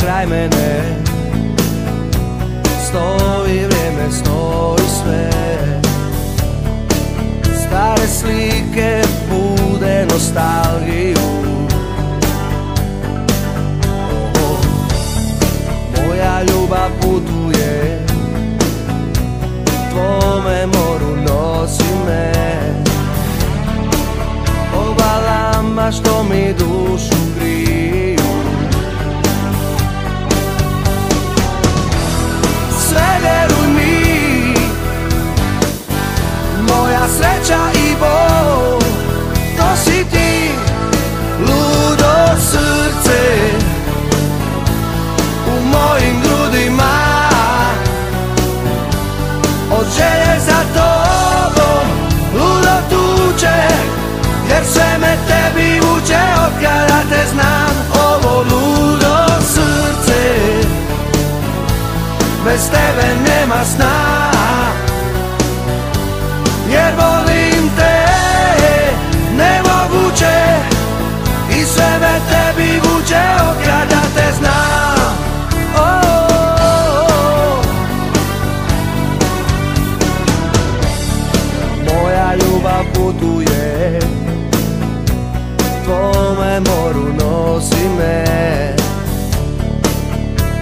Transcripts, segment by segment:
kraj mene, stoji vrijeme, stoji sve. Stare slike bude nostalgiju. Moja ljubav putuje, tvome moru nosi me, obalama što mi dušu griju. Sve vjeruj mi, moja sreća i bol, to si ti, ludo srce u mojim grudima. Od želje za tobom ludo tuče, jer sve me tebi vuče od kada te znam. Ovo ludo srce, bez tebe nema sna, jer volim te nemoguće i sve me tebi vuče od kada te znam. Moja ljubav putuje, tvome moru nosi me,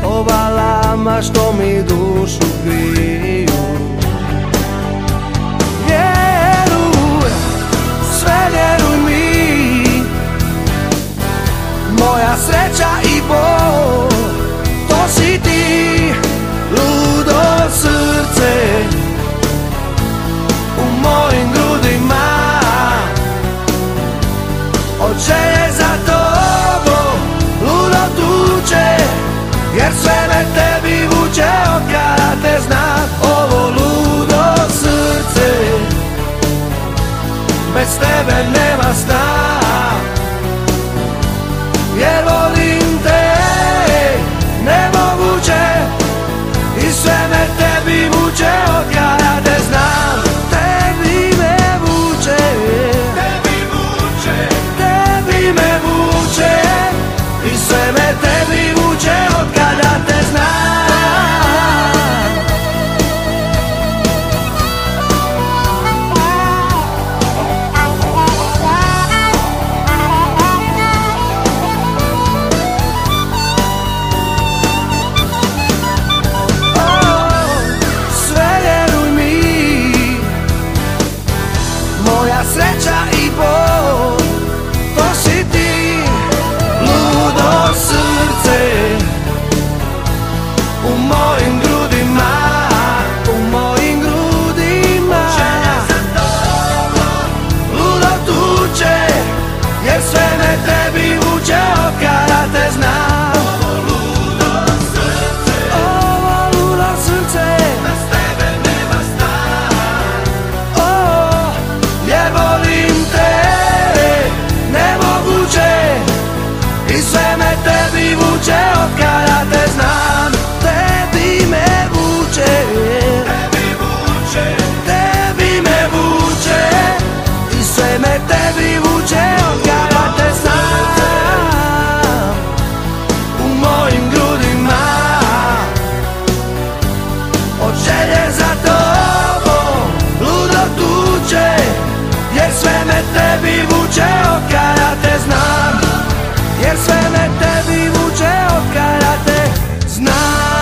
obalama što mi dušu griju. Vjeruj, sve vjeruj mi, moja sreća i bol, to si ti, ludo srce u mojim grudima. Od želje za tobom ludo tuče, jer sve me tebi vuče od kada te znam. Ovo ludo srce, bez tebe nema sna, jer volim te nemoguće i sve me tebi vuče od kada te znam. Tebi me vuče, tebi vuče, tebi me vuče i sve me tebi vuče od kada te znam. Sve vjeruj mi, moja sreća i bol, to si ti, ludo srce u mojim grudima, u mojim grudima. Želja za tobom ludo tuče, jer sve me tebi vuče od kada te znam. Ovo ludo srce, bez tebe nema sna, jer volim te nemoguće i sve me tebi vuče od kada te znam. Tebi me vuče, tebi vuče, tebi me vuče i sve me tebi vuče od kada te znam. U mojim grudima, od želje za tobom ludo tuče, jer sve me tebi vuče od kada te znam, jer sve me tebi vuče od kada te znam.